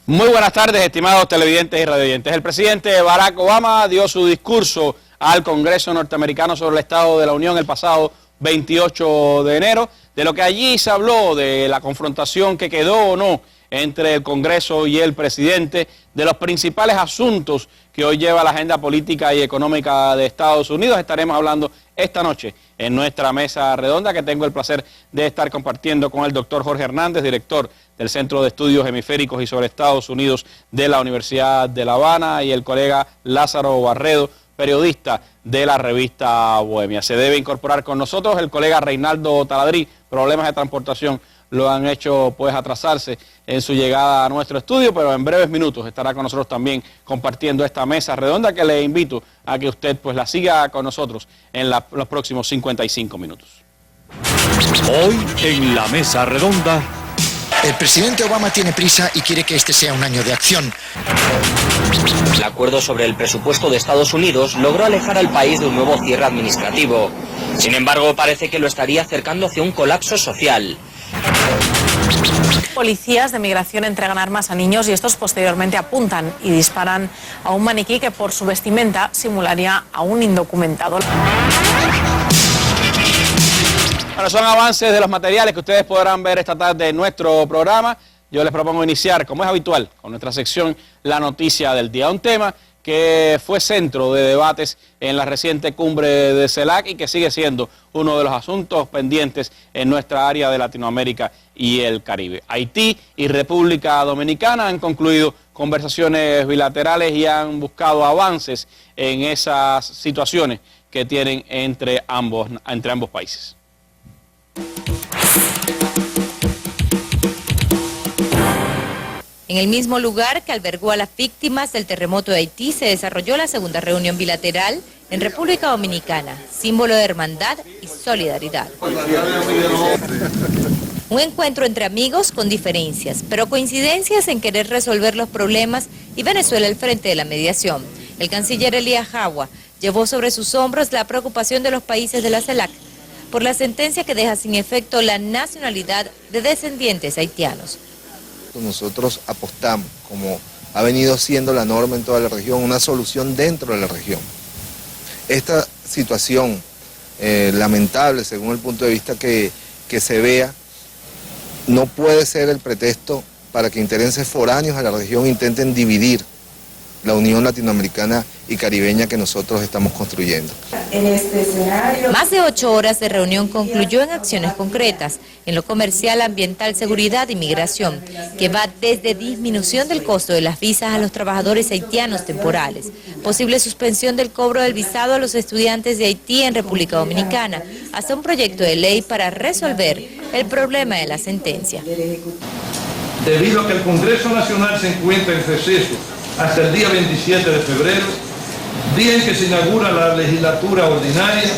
Muy buenas tardes, estimados televidentes y radioyentes. El presidente Barack Obama dio su discurso al Congreso norteamericano sobre el Estado de la Unión el pasado 28 de enero. De lo que allí se habló, de la confrontación que quedó o no entre el Congreso y el presidente, de los principales asuntos que hoy lleva la agenda política y económica de Estados Unidos. Estaremos hablando esta noche en nuestra mesa redonda, que tengo el placer de estar compartiendo con el doctor Jorge Hernández, director del Centro de Estudios Hemisféricos y sobre Estados Unidos de la Universidad de La Habana, y el colega Lázaro Barredo, periodista de la revista Bohemia. Se debe incorporar con nosotros el colega Reinaldo Taladrí. Problemas de transportación lo han hecho pues atrasarse en su llegada a nuestro estudio, pero en breves minutos estará con nosotros también compartiendo esta mesa redonda, que le invito a que usted pues la siga con nosotros en los próximos 55 minutos. Hoy en la mesa redonda. El presidente Obama tiene prisa y quiere que este sea un año de acción. El acuerdo sobre el presupuesto de Estados Unidos logró alejar al país de un nuevo cierre administrativo. Sin embargo, parece que lo estaría acercando hacia un colapso social. Policías de migración entregan armas a niños y estos posteriormente apuntan y disparan a un maniquí que por su vestimenta simularía a un indocumentado. Bueno, son avances de los materiales que ustedes podrán ver esta tarde en nuestro programa. Yo les propongo iniciar, como es habitual, con nuestra sección La Noticia del Día. Un tema que fue centro de debates en la reciente cumbre de CELAC y que sigue siendo uno de los asuntos pendientes en nuestra área de Latinoamérica y el Caribe. Haití y República Dominicana han concluido conversaciones bilaterales y han buscado avances en esas situaciones que tienen entre ambos países. En el mismo lugar que albergó a las víctimas del terremoto de Haití se desarrolló la segunda reunión bilateral en República Dominicana, símbolo de hermandad y solidaridad. Un encuentro entre amigos con diferencias, pero coincidencias en querer resolver los problemas y Venezuela al frente de la mediación. El canciller Elías Jagua llevó sobre sus hombros la preocupación de los países de la CELAC por la sentencia que deja sin efecto la nacionalidad de descendientes haitianos. Nosotros apostamos, como ha venido siendo la norma en toda la región, una solución dentro de la región. Esta situación lamentable, según el punto de vista que se vea, no puede ser el pretexto para que intereses foráneos a la región intenten dividir la unión latinoamericana y caribeña que nosotros estamos construyendo. En este escenario, más de 8 horas de reunión concluyó en acciones concretas, en lo comercial, ambiental, seguridad y migración, que va desde disminución del costo de las visas a los trabajadores haitianos temporales, posible suspensión del cobro del visado a los estudiantes de Haití en República Dominicana, hasta un proyecto de ley para resolver el problema de la sentencia. Debido a que el Congreso Nacional se encuentra en receso hasta el día 27 de febrero, día en que se inaugura la legislatura ordinaria,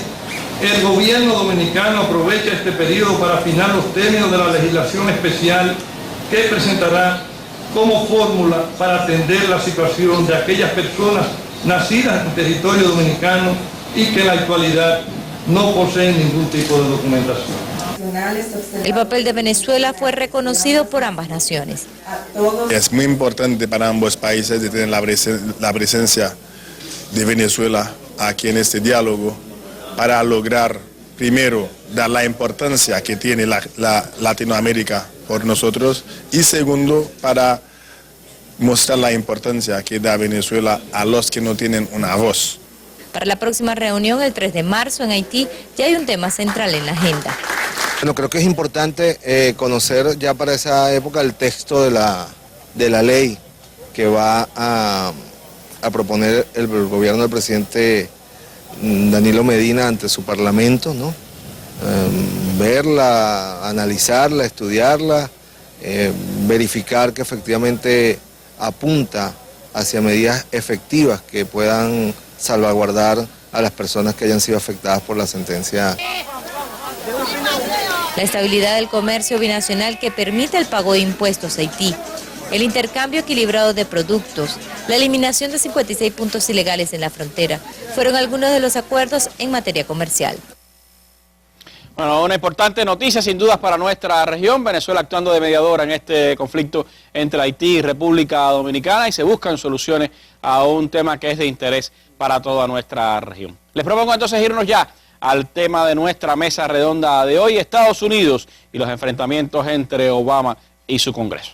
el gobierno dominicano aprovecha este periodo para afinar los términos de la legislación especial que presentará como fórmula para atender la situación de aquellas personas nacidas en territorio dominicano y que en la actualidad no poseen ningún tipo de documentación. El papel de Venezuela fue reconocido por ambas naciones. Es muy importante para ambos países de tener la presencia de Venezuela aquí en este diálogo para lograr, primero, dar la importancia que tiene la Latinoamérica por nosotros y segundo, para mostrar la importancia que da Venezuela a los que no tienen una voz. Para la próxima reunión, el 3 de marzo en Haití, ya hay un tema central en la agenda. Bueno, creo que es importante conocer ya para esa época el texto de la ley que va a proponer el gobierno del presidente Danilo Medina ante su parlamento, ¿no? Verla, analizarla, estudiarla, verificar que efectivamente apunta hacia medidas efectivas que puedan salvaguardar a las personas que hayan sido afectadas por la sentencia. La estabilidad del comercio binacional que permite el pago de impuestos a Haití, el intercambio equilibrado de productos, la eliminación de 56 puntos ilegales en la frontera, fueron algunos de los acuerdos en materia comercial. Bueno, una importante noticia sin dudas para nuestra región. Venezuela actuando de mediadora en este conflicto entre Haití y República Dominicana y se buscan soluciones a un tema que es de interés para toda nuestra región. Les propongo entonces irnos ya al tema de nuestra mesa redonda de hoy, Estados Unidos y los enfrentamientos entre Obama y su Congreso.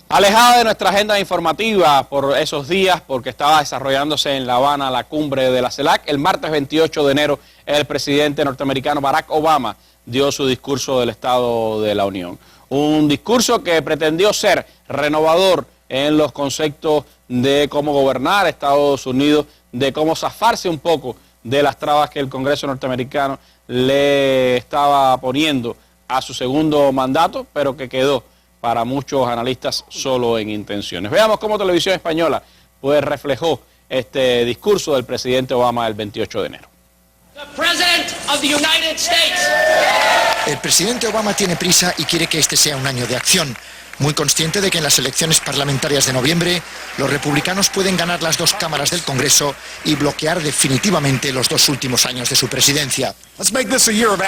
Alejada de nuestra agenda informativa por esos días, porque estaba desarrollándose en La Habana la cumbre de la CELAC, el martes 28 de enero el presidente norteamericano Barack Obama dio su discurso del Estado de la Unión. Un discurso que pretendió ser renovador en los conceptos de cómo gobernar Estados Unidos, de cómo zafarse un poco de las trabas que el Congreso norteamericano le estaba poniendo a su segundo mandato, pero que quedó para muchos analistas solo en intenciones. Veamos cómo Televisión Española pues reflejó este discurso del presidente Obama el 28 de enero. El presidente Obama tiene prisa y quiere que este sea un año de acción. Muy consciente de que en las elecciones parlamentarias de noviembre los republicanos pueden ganar las dos cámaras del Congreso y bloquear definitivamente los 2 últimos años de su presidencia.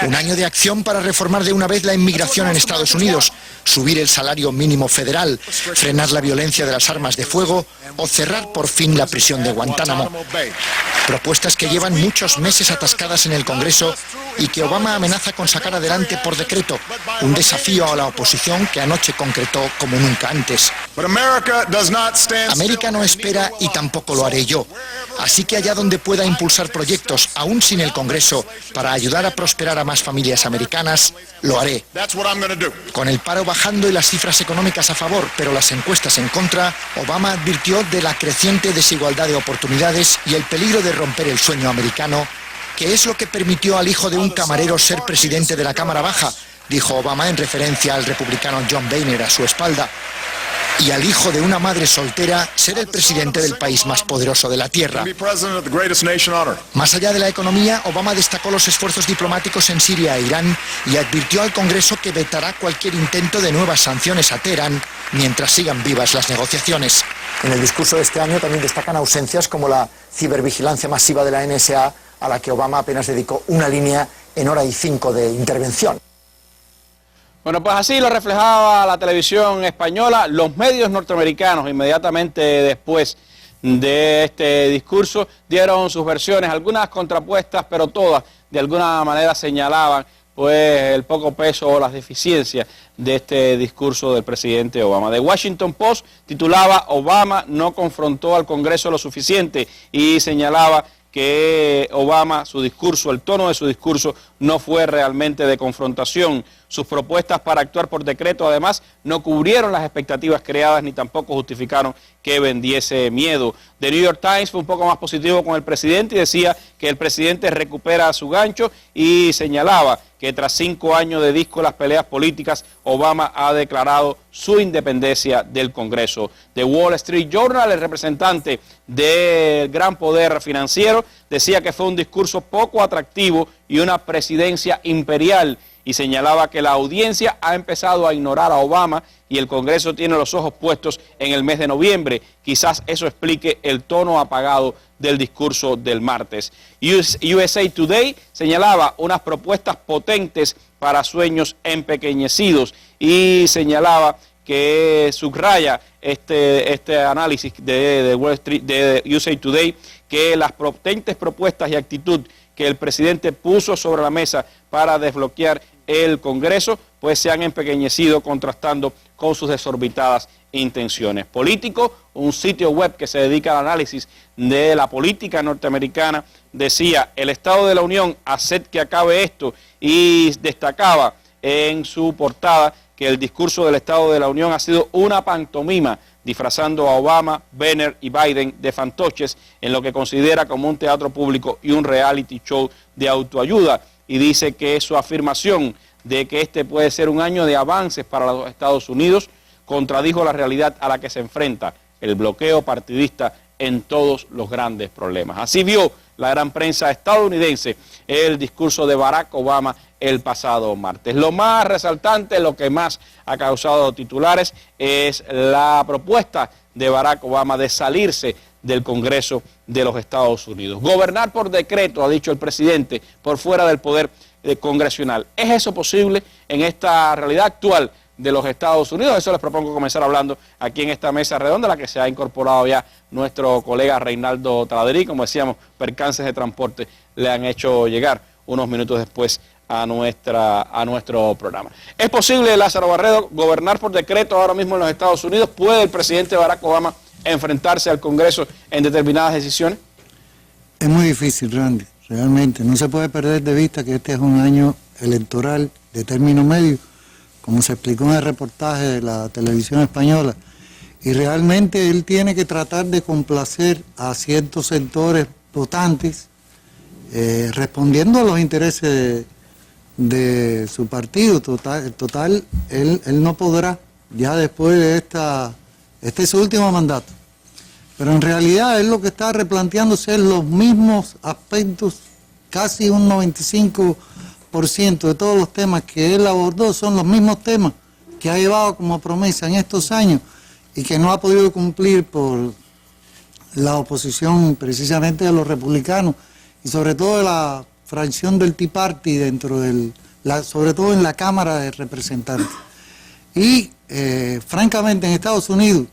Un año de acción para reformar de una vez la inmigración en Estados Unidos, subir el salario mínimo federal, frenar la violencia de las armas de fuego o cerrar por fin la prisión de Guantánamo. Propuestas que llevan muchos meses atascadas en el Congreso y que Obama amenaza con sacar adelante por decreto, un desafío a la oposición que anoche concretó como nunca antes. América no espera y tampoco lo haré yo. Así que allá donde pueda impulsar proyectos, aún sin el Congreso, para ayudar a prosperar a más familias americanas, lo haré. Con el paro bajando y las cifras económicas a favor, pero las encuestas en contra, Obama advirtió de la creciente desigualdad de oportunidades y el peligro de romper el sueño americano, que es lo que permitió al hijo de un camarero ser presidente de la Cámara Baja, dijo Obama en referencia al republicano John Boehner a su espalda, y al hijo de una madre soltera ser el presidente del país más poderoso de la Tierra. Más allá de la economía, Obama destacó los esfuerzos diplomáticos en Siria e Irán y advirtió al Congreso que vetará cualquier intento de nuevas sanciones a Teherán mientras sigan vivas las negociaciones. En el discurso de este año también destacan ausencias como la cibervigilancia masiva de la NSA, a la que Obama apenas dedicó una línea en hora y 5 de intervención. Bueno, pues así lo reflejaba la televisión española. Los medios norteamericanos inmediatamente después de este discurso dieron sus versiones, algunas contrapuestas, pero todas de alguna manera señalaban pues el poco peso o las deficiencias de este discurso del presidente Obama. The Washington Post titulaba "Obama no confrontó al Congreso lo suficiente" y señalaba que Obama, su discurso, el tono de su discurso no fue realmente de confrontación. Sus propuestas para actuar por decreto, además, no cubrieron las expectativas creadas ni tampoco justificaron que vendiese miedo. The New York Times fue un poco más positivo con el presidente y decía que el presidente recupera su gancho y señalaba que tras 5 años de díscolas peleas políticas, Obama ha declarado su independencia del Congreso. The Wall Street Journal, el representante del gran poder financiero, decía que fue un discurso poco atractivo y una presidencia imperial, y señalaba que la audiencia ha empezado a ignorar a Obama y el Congreso tiene los ojos puestos en el mes de noviembre. Quizás eso explique el tono apagado del discurso del martes. USA Today señalaba unas propuestas potentes para sueños empequeñecidos y señalaba que subraya este análisis de Wall Street, de USA Today, que las potentes propuestas y actitud que el presidente puso sobre la mesa para desbloquear el Congreso, pues se han empequeñecido contrastando con sus desorbitadas intenciones. Político, un sitio web que se dedica al análisis de la política norteamericana, decía: el Estado de la Unión, haced que acabe esto, y destacaba en su portada que el discurso del Estado de la Unión ha sido una pantomima, disfrazando a Obama, Boehner y Biden de fantoches en lo que considera como un teatro público y un reality show de autoayuda. Y dice que su afirmación de que este puede ser un año de avances para los Estados Unidos contradijo la realidad a la que se enfrenta, el bloqueo partidista en todos los grandes problemas. Así vio la gran prensa estadounidense el discurso de Barack Obama el pasado martes. Lo más resaltante, lo que más ha causado titulares, es la propuesta de Barack Obama de salirse del Congreso de los Estados Unidos. Gobernar por decreto, ha dicho el presidente, por fuera del poder congresional. ¿Es eso posible en esta realidad actual de los Estados Unidos? Eso les propongo comenzar hablando aquí en esta mesa redonda, a la que se ha incorporado ya nuestro colega Reinaldo Taladerí. Como decíamos, percances de transporte le han hecho llegar unos minutos después a nuestro programa. ¿Es posible, Lázaro Barredo, gobernar por decreto ahora mismo en los Estados Unidos? ¿Puede el presidente Barack Obama enfrentarse al Congreso en determinadas decisiones? Es muy difícil, Randy, realmente. No se puede perder de vista que este es un año electoral de término medio, como se explicó en el reportaje de la televisión española, y realmente él tiene que tratar de complacer a ciertos sectores votantes, respondiendo a los intereses de su partido. Total, él no podrá, ya después de este es su último mandato. Pero en realidad él lo que está replanteándose es los mismos aspectos, casi un 95% de todos los temas que él abordó son los mismos temas que ha llevado como promesa en estos años y que no ha podido cumplir por la oposición precisamente de los republicanos y sobre todo de la fracción del Tea Party sobre todo en la Cámara de Representantes. Y francamente en Estados Unidos,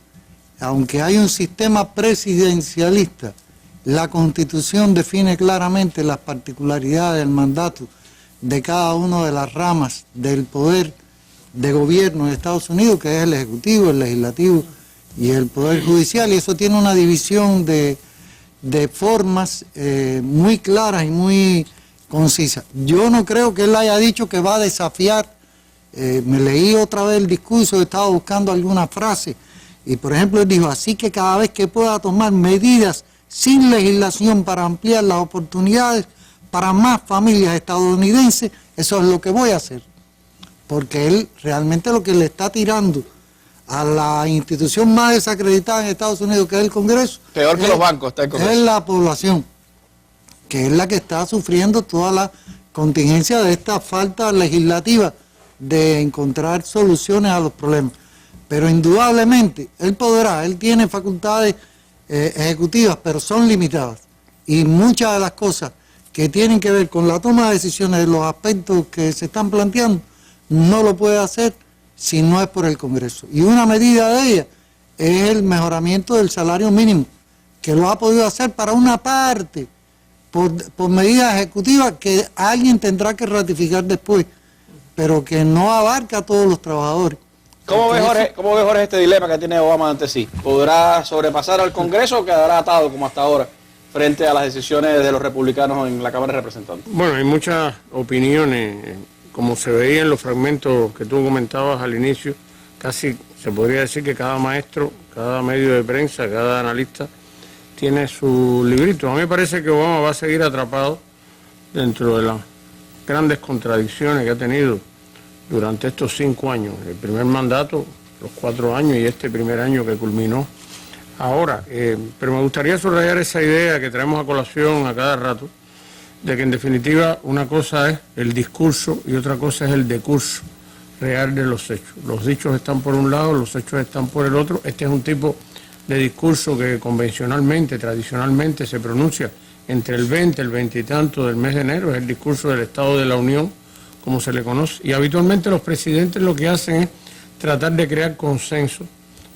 aunque hay un sistema presidencialista, la Constitución define claramente las particularidades del mandato de cada una de las ramas del poder de gobierno de Estados Unidos, que es el Ejecutivo, el Legislativo y el Poder Judicial, y eso tiene una división de formas muy claras y muy concisas. Yo no creo que él haya dicho que va a desafiar, me leí otra vez el discurso, estaba buscando alguna frase, y por ejemplo él dijo, así que cada vez que pueda tomar medidas sin legislación para ampliar las oportunidades para más familias estadounidenses, eso es lo que voy a hacer. Porque él realmente lo que le está tirando a la institución más desacreditada en Estados Unidos, que es el Congreso, peor que los bancos, está el Congreso, es la población, que es la que está sufriendo toda la contingencia de esta falta legislativa de encontrar soluciones a los problemas. Pero indudablemente él tiene facultades ejecutivas, pero son limitadas. Y muchas de las cosas que tienen que ver con la toma de decisiones de los aspectos que se están planteando, no lo puede hacer si no es por el Congreso. Y una medida de ella es el mejoramiento del salario mínimo, que lo ha podido hacer para una parte, por medidas ejecutivas que alguien tendrá que ratificar después, pero que no abarca a todos los trabajadores. ¿Cómo ve Jorge este dilema que tiene Obama ante sí? ¿Podrá sobrepasar al Congreso o quedará atado como hasta ahora frente a las decisiones de los republicanos en la Cámara de Representantes? Bueno, hay muchas opiniones, como se veía en los fragmentos que tú comentabas al inicio, casi se podría decir que cada maestro, cada medio de prensa, cada analista tiene su librito. A mí me parece que Obama va a seguir atrapado dentro de las grandes contradicciones que ha tenido durante estos 5 años, el primer mandato, los 4 años y este primer año que culminó ahora. Pero me gustaría subrayar esa idea que traemos a colación a cada rato, de que en definitiva una cosa es el discurso y otra cosa es el decurso real de los hechos. Los dichos están por un lado, los hechos están por el otro. Este es un tipo de discurso que convencionalmente, tradicionalmente se pronuncia entre el 20, el 20 y tanto del mes de enero, es el discurso del Estado de la Unión, como se le conoce, y habitualmente los presidentes lo que hacen es tratar de crear consenso,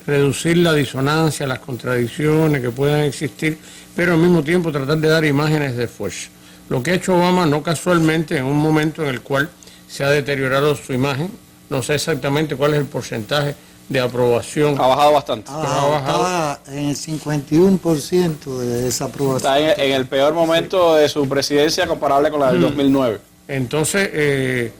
reducir la disonancia, las contradicciones que puedan existir, pero al mismo tiempo tratar de dar imágenes de fuerza. Lo que ha hecho Obama, no casualmente, en un momento en el cual se ha deteriorado su imagen, no sé exactamente cuál es el porcentaje de aprobación. Ha bajado bastante. Estaba en el 51% de desaprobación. Está en el peor momento de su presidencia comparable con la del 2009. Entonces,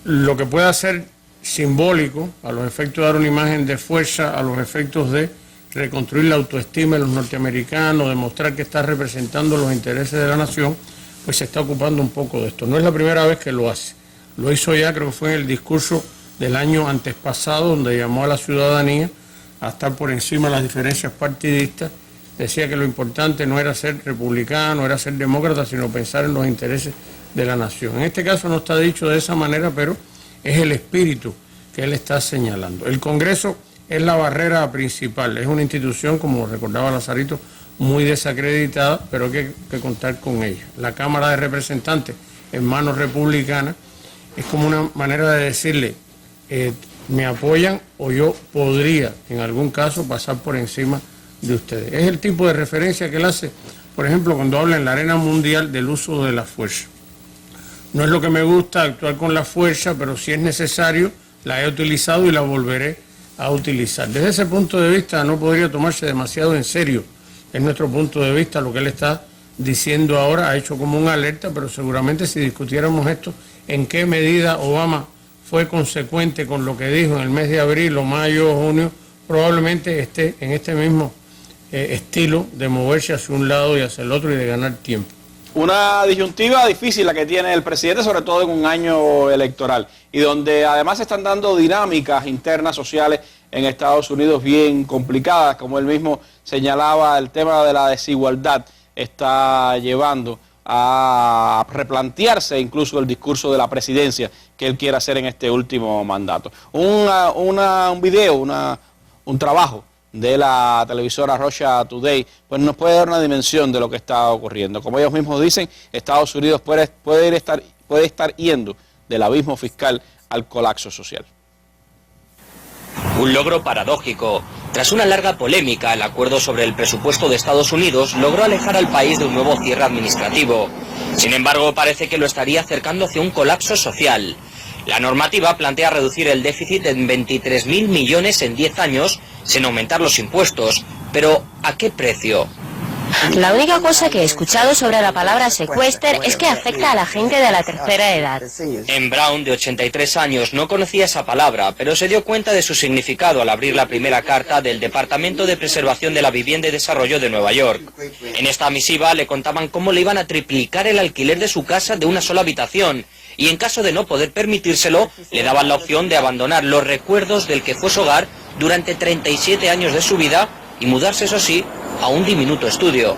lo que puede ser simbólico, a los efectos de dar una imagen de fuerza, a los efectos de reconstruir la autoestima de los norteamericanos, demostrar que está representando los intereses de la nación, pues se está ocupando un poco de esto. No es la primera vez que lo hace. Lo hizo ya, creo que fue en el discurso del año antepasado, donde llamó a la ciudadanía a estar por encima de las diferencias partidistas decía que lo importante no era ser republicano, era ser demócrata, sino pensar en los intereses de la nación. En este caso no está dicho de esa manera, pero es el espíritu que él está señalando. El Congreso es la barrera principal, es una institución, como recordaba Lazarito, muy desacreditada, pero hay que contar con ella. La Cámara de Representantes, en manos republicanas, es como una manera de decirle, me apoyan o yo podría, en algún caso, pasar por encima de ustedes. Es el tipo de referencia que él hace, por ejemplo, cuando habla en la arena mundial del uso de la fuerza. No es lo que me gusta actuar con la fuerza, pero si es necesario, la he utilizado y la volveré a utilizar. Desde ese punto de vista no podría tomarse demasiado en serio, es nuestro punto de vista, lo que él está diciendo ahora, ha hecho como una alerta, pero seguramente si discutiéramos esto, en qué medida Obama fue consecuente con lo que dijo en el mes de abril o mayo o junio, probablemente esté en este mismo estilo de moverse hacia un lado y hacia el otro y de ganar tiempo. Una disyuntiva difícil la que tiene el presidente, sobre todo en un año electoral, y donde además se están dando dinámicas internas sociales en Estados Unidos bien complicadas, como él mismo señalaba, el tema de la desigualdad está llevando a replantearse incluso el discurso de la presidencia que él quiere hacer en este último mandato. Un video, un trabajo de la televisora Russia Today, pues nos puede dar una dimensión de lo que está ocurriendo. Como ellos mismos dicen, Estados Unidos puede estar yendo del abismo fiscal al colapso social. Un logro paradójico. Tras una larga polémica, el acuerdo sobre el presupuesto de Estados Unidos logró alejar al país de un nuevo cierre administrativo. Sin embargo, parece que lo estaría acercando hacia un colapso social. La normativa plantea reducir el déficit en 23.000 millones en 10 años, sin aumentar los impuestos. Pero, ¿a qué precio? La única cosa que he escuchado sobre la palabra secuester es que afecta a la gente de la tercera edad. En Brown, de 83 años, no conocía esa palabra, pero se dio cuenta de su significado al abrir la primera carta del Departamento de Preservación de la Vivienda y Desarrollo de Nueva York. En esta misiva le contaban cómo le iban a triplicar el alquiler de su casa de una sola habitación, y en caso de no poder permitírselo, le daban la opción de abandonar los recuerdos del que fue su hogar durante 37 años de su vida y mudarse, eso sí, a un diminuto estudio.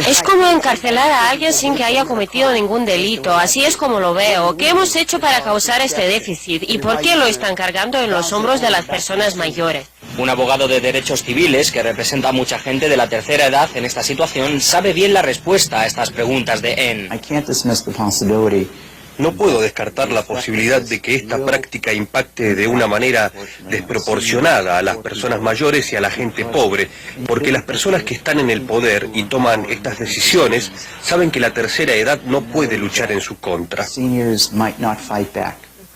Es como encarcelar a alguien sin que haya cometido ningún delito, así es como lo veo. ¿Qué hemos hecho para causar este déficit y por qué lo están cargando en los hombros de las personas mayores? Un abogado de derechos civiles que representa a mucha gente de la tercera edad en esta situación sabe bien la respuesta a estas preguntas de N. No puedo descartar la posibilidad de que esta práctica impacte de una manera desproporcionada a las personas mayores y a la gente pobre, porque las personas que están en el poder y toman estas decisiones saben que la tercera edad no puede luchar en su contra.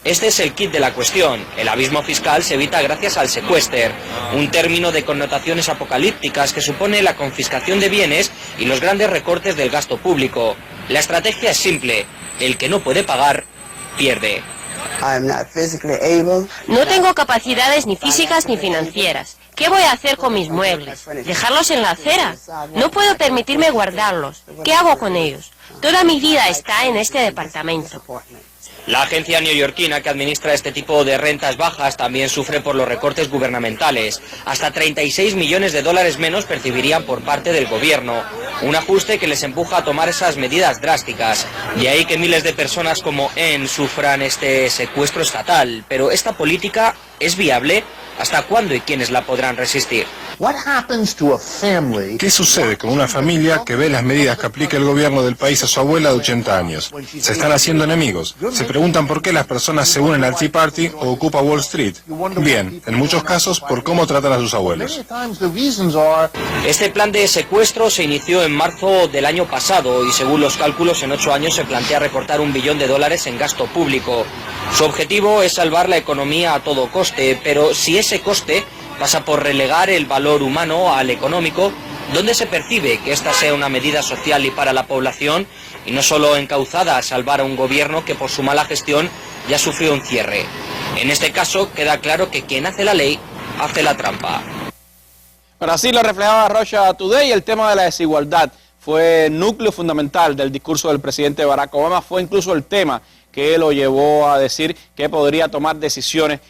Este es el kit de la cuestión. El abismo fiscal se evita gracias al secuester, un término de connotaciones apocalípticas que supone la confiscación de bienes y los grandes recortes del gasto público. La estrategia es simple. El que no puede pagar, pierde. No tengo capacidades ni físicas ni financieras. ¿Qué voy a hacer con mis muebles? ¿Dejarlos en la acera? No puedo permitirme guardarlos. ¿Qué hago con ellos? Toda mi vida está en este departamento. La agencia neoyorquina que administra este tipo de rentas bajas también sufre por los recortes gubernamentales. Hasta 36 millones de dólares menos percibirían por parte del gobierno. Un ajuste que les empuja a tomar esas medidas drásticas. De ahí que miles de personas como N sufran este secuestro estatal. Pero esta política es viable. ¿Hasta cuándo y quiénes la podrán resistir? ¿Qué sucede con una familia que ve las medidas que aplica el gobierno del país a su abuela de 80 años? Se están haciendo enemigos. Se preguntan por qué las personas se unen al Tea Party o ocupan Wall Street. Bien, en muchos casos por cómo tratan a sus abuelos. Este plan de secuestro se inició en marzo del año pasado y según los cálculos en 8 años se plantea recortar $1 billón en gasto público. Su objetivo es salvar la economía a todo coste, pero si ese coste pasa por relegar el valor humano al económico, ¿dónde se percibe que esta sea una medida social y para la población y no solo encauzada a salvar a un gobierno que por su mala gestión ya sufrió un cierre? En este caso queda claro que quien hace la ley hace la trampa. Bueno, así lo reflejaba Russia Today. El tema de la desigualdad fue el núcleo fundamental del discurso del presidente Barack Obama. Fue incluso el tema que lo llevó a decir que podría tomar decisiones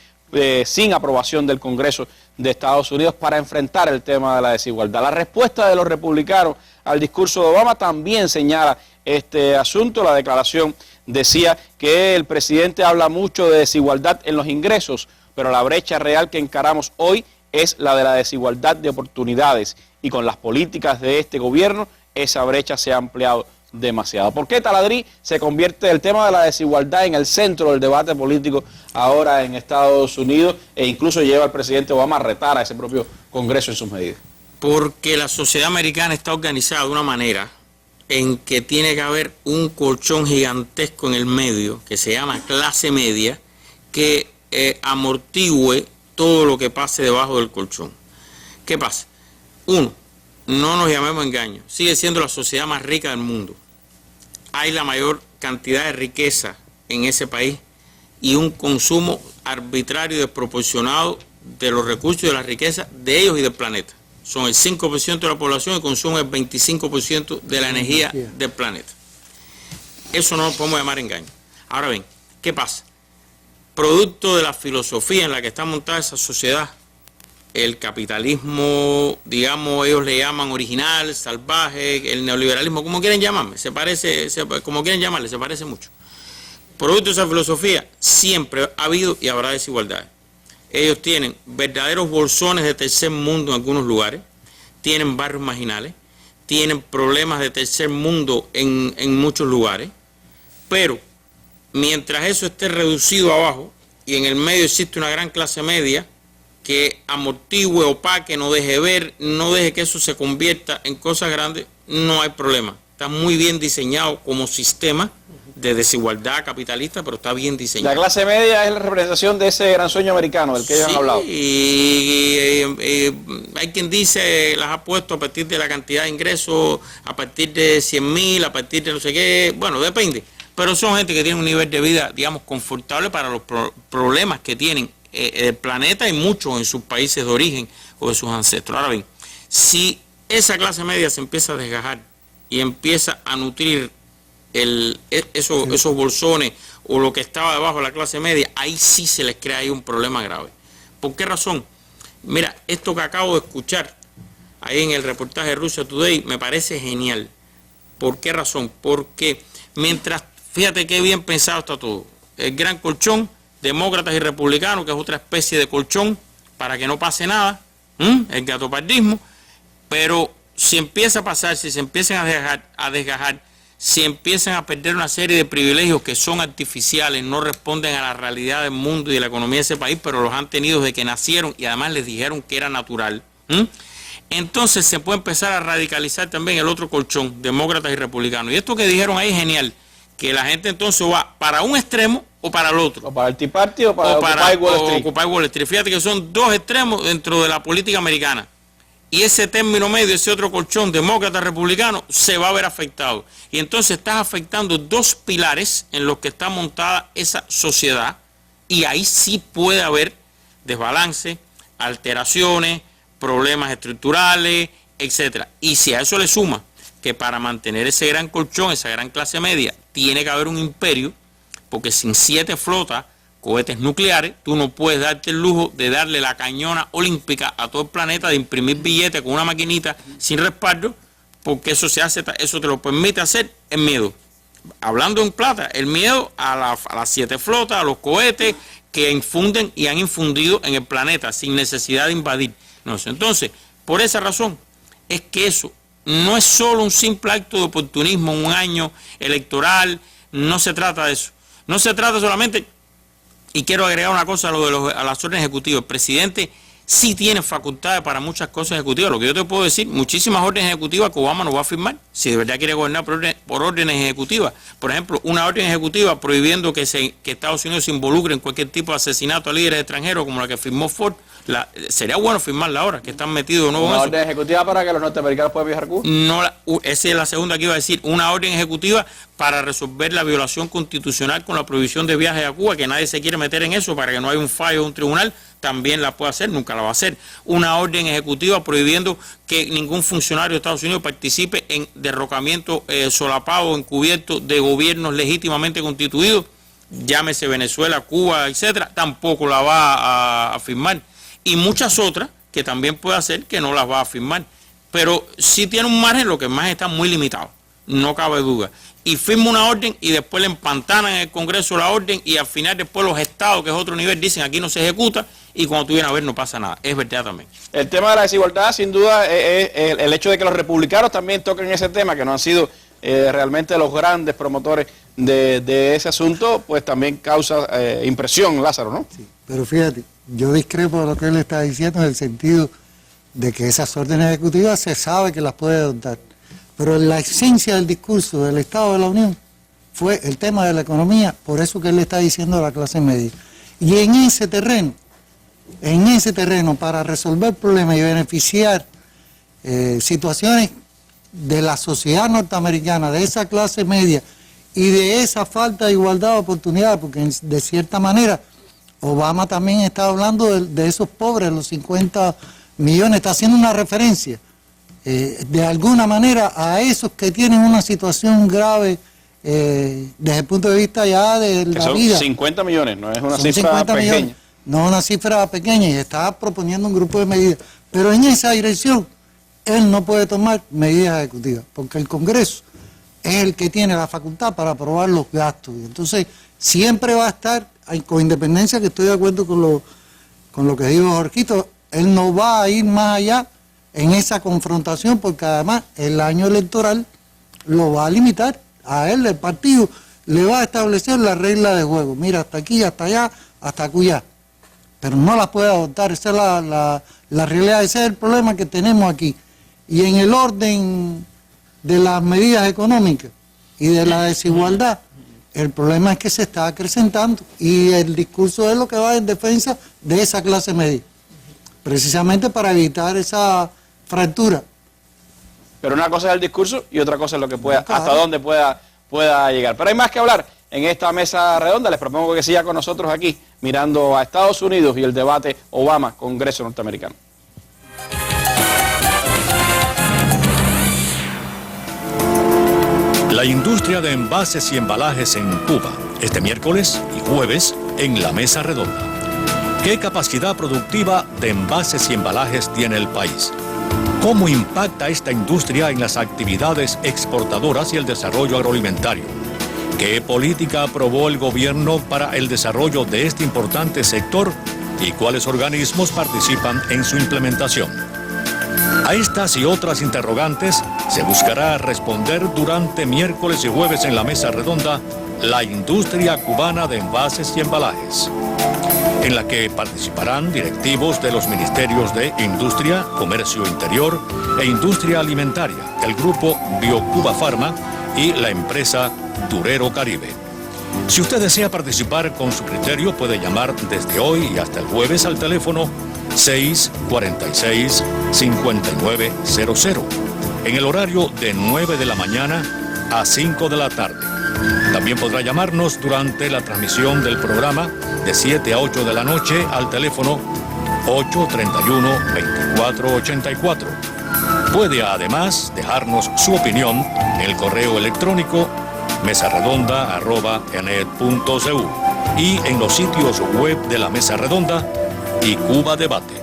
sin aprobación del Congreso de Estados Unidos para enfrentar el tema de la desigualdad. La respuesta de los republicanos al discurso de Obama también señala este asunto. La declaración decía que el presidente habla mucho de desigualdad en los ingresos, pero la brecha real que encaramos hoy es la de la desigualdad de oportunidades, y con las políticas de este gobierno esa brecha se ha ampliado demasiado. ¿Por qué Taladrí se convierte el tema de la desigualdad en el centro del debate político ahora en Estados Unidos, e incluso lleva al presidente Obama a retar a ese propio Congreso en sus medidas? Porque la sociedad americana está organizada de una manera en que tiene que haber un colchón gigantesco en el medio, que se llama clase media, que amortigüe todo lo que pase debajo del colchón. ¿Qué pasa? Uno, no nos llamemos engaño, sigue siendo la sociedad más rica del mundo. Hay la mayor cantidad de riqueza en ese país y un consumo arbitrario y desproporcionado de los recursos y de la riqueza de ellos y del planeta. Son el 5% de la población y consumen el 25% de la energía del planeta. Eso no lo podemos llamar engaño. Ahora bien, ¿qué pasa? Producto de la filosofía en la que está montada esa sociedad, el capitalismo, digamos, ellos le llaman original, salvaje, el neoliberalismo, como quieren llamarme, como quieren llamarle, se parece mucho. Producto de esa filosofía, siempre ha habido y habrá desigualdades. Ellos tienen verdaderos bolsones de tercer mundo en algunos lugares, tienen barrios marginales, tienen problemas de tercer mundo en muchos lugares, pero mientras eso esté reducido abajo y en el medio existe una gran clase media que amortigüe, opaque, no deje ver, no deje que eso se convierta en cosas grandes, no hay problema. Está muy bien diseñado como sistema de desigualdad capitalista, pero está bien diseñado. La clase media es la representación de ese gran sueño americano del que ellos han hablado. Y hay quien dice, las ha puesto a partir de la cantidad de ingresos, a partir de 100.000, a partir de no sé qué, bueno, depende. Pero son gente que tiene un nivel de vida, digamos, confortable para los problemas que tienen el planeta y muchos en sus países de origen o de sus ancestros. Ahora bien, si esa clase media se empieza a desgajar y empieza a nutrir esos bolsones o lo que estaba debajo de la clase media, ahí sí se les crea ahí un problema grave. ¿Por qué razón? Mira, esto que acabo de escuchar ahí en el reportaje de Russia Today me parece genial. ¿Por qué razón? Porque mientras, fíjate qué bien pensado está todo. El gran colchón, demócratas y republicanos, que es otra especie de colchón para que no pase nada, el gatopardismo, pero si empieza a pasar, si se empiezan a desgajar, si empiezan a perder una serie de privilegios que son artificiales, no responden a la realidad del mundo y de la economía de ese país, pero los han tenido desde que nacieron y además les dijeron que era natural, entonces se puede empezar a radicalizar también el otro colchón, demócratas y republicanos. Y esto que dijeron ahí es genial, que la gente entonces va para un extremo o para el otro. O para el Tea Party o para Occupy Wall Street. Fíjate que son dos extremos dentro de la política americana. Y ese término medio, ese otro colchón, demócrata-republicano, se va a ver afectado. Y entonces estás afectando dos pilares en los que está montada esa sociedad, y ahí sí puede haber desbalance, alteraciones, problemas estructurales, etcétera. Y si a eso le suma que para mantener ese gran colchón, esa gran clase media, tiene que haber un imperio, porque sin 7 flotas, cohetes nucleares, tú no puedes darte el lujo de darle la cañona olímpica a todo el planeta, de imprimir billetes con una maquinita sin respaldo, porque eso se hace, eso te lo permite hacer el miedo. Hablando en plata, el miedo a las 7 flotas, a los cohetes que infunden y han infundido en el planeta sin necesidad de invadir. Entonces, por esa razón, es que eso no es solo un simple acto de oportunismo en un año electoral, no se trata de eso. No se trata solamente. Y quiero agregar una cosa a las órdenes ejecutivas. El presidente sí tiene facultades para muchas cosas ejecutivas. Lo que yo te puedo decir, muchísimas órdenes ejecutivas que Obama no va a firmar, si de verdad quiere gobernar por órdenes ejecutivas. Por ejemplo, una orden ejecutiva prohibiendo que Estados Unidos se involucre en cualquier tipo de asesinato a líderes extranjeros, como la que firmó Ford. Sería bueno firmarla ahora, que están metidos de nuevo en eso. ¿Una orden ejecutiva para que los norteamericanos puedan viajar a Cuba? No, esa es la segunda que iba a decir. Una orden ejecutiva para resolver la violación constitucional con la prohibición de viajes a Cuba, que nadie se quiere meter en eso, para que no haya un fallo de un tribunal, también la puede hacer, nunca la va a hacer. Una orden ejecutiva prohibiendo que ningún funcionario de Estados Unidos participe en derrocamiento solapado o encubierto de gobiernos legítimamente constituidos. llámese Venezuela, Cuba, etcétera, tampoco la va a firmar. Y muchas otras que también puede hacer que no las va a firmar. Pero sí tiene un margen, lo que más está muy limitado, no cabe duda. Y firma una orden y después le empantanan en el Congreso la orden y al final después los estados, que es otro nivel, dicen aquí no se ejecuta y cuando tú vienes a ver no pasa nada. Es verdad también. El tema de la desigualdad, sin duda, es el hecho de que los republicanos también toquen ese tema, que no han sido realmente los grandes promotores de ese asunto, pues también causa impresión, Lázaro, ¿no? Sí, pero fíjate, yo discrepo de lo que él está diciendo en el sentido de que esas órdenes ejecutivas se sabe que las puede adoptar. Pero la esencia del discurso del Estado de la Unión fue el tema de la economía, por eso que él le está diciendo a la clase media. Y en ese terreno, para resolver problemas y beneficiar situaciones de la sociedad norteamericana, de esa clase media y de esa falta de igualdad de oportunidades, porque de cierta manera Obama también está hablando de esos pobres, los 50 millones, está haciendo una referencia de alguna manera a esos que tienen una situación grave desde el punto de vista ya de la vida. 50 millones, no es una cifra pequeña. Millones, no es una cifra pequeña, y está proponiendo un grupo de medidas. Pero en esa dirección, él no puede tomar medidas ejecutivas, porque el Congreso es el que tiene la facultad para aprobar los gastos. Y entonces, siempre va a estar, con independencia que estoy de acuerdo con lo que dijo Jorgito, él no va a ir más allá en esa confrontación, porque además el año electoral lo va a limitar a él, el partido le va a establecer la regla de juego, mira, hasta aquí, hasta allá, hasta acullá, pero no las puede adoptar, esa es la realidad, ese es el problema que tenemos aquí. Y en el orden de las medidas económicas y de la desigualdad, el problema es que se está acrecentando, y el discurso es lo que va en defensa de esa clase media, precisamente para evitar esa fractura. Pero una cosa es el discurso y otra cosa es lo que pueda, hasta dónde pueda llegar. Pero hay más que hablar en esta mesa redonda. Les propongo que siga con nosotros aquí, mirando a Estados Unidos y el debate Obama-Congreso norteamericano. La industria de envases y embalajes en Cuba, este miércoles y jueves en la mesa redonda. ¿Qué capacidad productiva de envases y embalajes tiene el país? ¿Cómo impacta esta industria en las actividades exportadoras y el desarrollo agroalimentario? ¿Qué política aprobó el gobierno para el desarrollo de este importante sector y cuáles organismos participan en su implementación? A estas y otras interrogantes se buscará responder durante miércoles y jueves en la mesa redonda La industria cubana de envases y embalajes, en la que participarán directivos de los ministerios de Industria, Comercio Interior e Industria Alimentaria, el grupo BioCuba Pharma y la empresa Durero Caribe. Si usted desea participar con su criterio, puede llamar desde hoy y hasta el jueves al teléfono 646-5900, en el horario de 9 de la mañana a 5 de la tarde. También podrá llamarnos durante la transmisión del programa de 7 a 8 de la noche al teléfono 831-2484. Puede además dejarnos su opinión en el correo electrónico mesarredonda@enet.cu y en los sitios web de la Mesa Redonda y Cuba Debate.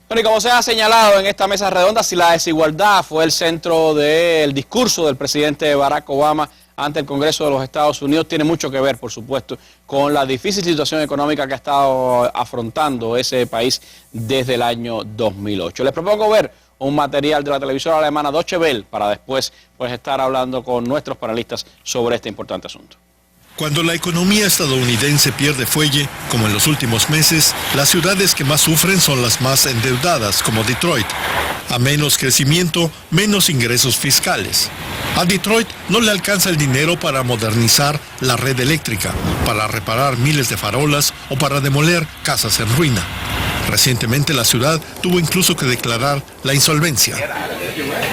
Bueno, y como se ha señalado en esta mesa redonda, si la desigualdad fue el centro del discurso del presidente Barack Obama ante el Congreso de los Estados Unidos, tiene mucho que ver, por supuesto, con la difícil situación económica que ha estado afrontando ese país desde el año 2008. Les propongo ver un material de la televisora alemana Deutsche Welle para después estar hablando con nuestros panelistas sobre este importante asunto. Cuando la economía estadounidense pierde fuelle, como en los últimos meses, las ciudades que más sufren son las más endeudadas, como Detroit. A menos crecimiento, menos ingresos fiscales. A Detroit no le alcanza el dinero para modernizar la red eléctrica, para reparar miles de farolas o para demoler casas en ruina. Recientemente la ciudad tuvo incluso que declarar la insolvencia.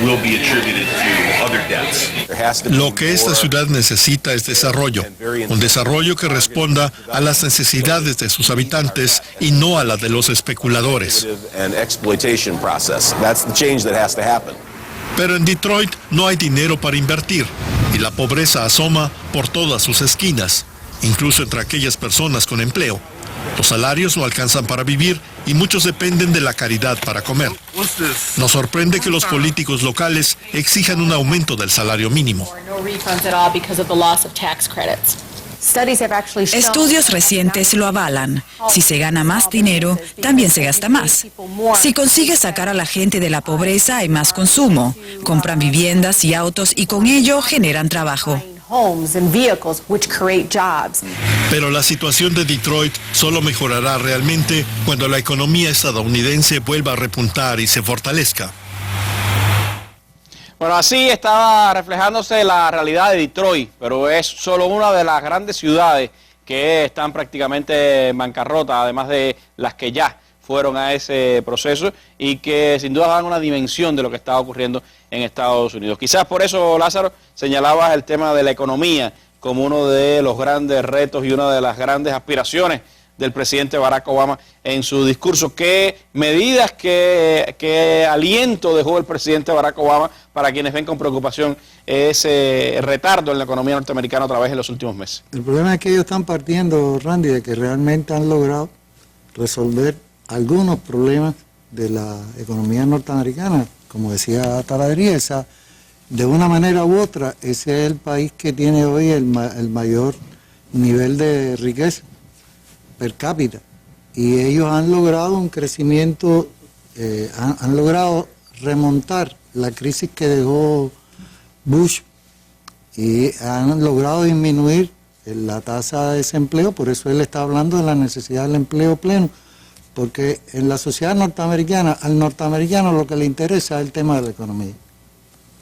will be attributed to other deaths. Lo que esta ciudad necesita es desarrollo, un desarrollo que responda a las necesidades de sus habitantes y no a la de los especuladores. Pero en Detroit no hay dinero para invertir y la pobreza asoma por todas sus esquinas, incluso entre aquellas personas con empleo. Los salarios no alcanzan para vivir y muchos dependen de la caridad para comer. Nos sorprende que los políticos locales exijan un aumento del salario mínimo. Estudios recientes lo avalan. Si se gana más dinero, también se gasta más. Si consigue sacar a la gente de la pobreza, hay más consumo. Compran viviendas y autos y con ello generan trabajo. Pero la situación de Detroit solo mejorará realmente cuando la economía estadounidense vuelva a repuntar y se fortalezca. Bueno, así estaba reflejándose la realidad de Detroit, pero es solo una de las grandes ciudades que están prácticamente en bancarrota, además de las que ya fueron a ese proceso y que sin duda dan una dimensión de lo que está ocurriendo en Estados Unidos. Quizás por eso, Lázaro, señalabas el tema de la economía como uno de los grandes retos y una de las grandes aspiraciones del presidente Barack Obama en su discurso. ¿Qué medidas, qué aliento dejó el presidente Barack Obama para quienes ven con preocupación ese retardo en la economía norteamericana a través de los últimos meses? El problema es que ellos están partiendo, Randy, de que realmente han logrado resolver algunos problemas de la economía norteamericana. Como decía Taladriel, de una manera u otra, ese es el país que tiene hoy el mayor nivel de riqueza per cápita, y ellos han logrado un crecimiento, han logrado remontar la crisis que dejó Bush y han logrado disminuir la tasa de desempleo. Por eso él está hablando de la necesidad del empleo pleno, porque en la sociedad norteamericana, al norteamericano lo que le interesa es el tema de la economía,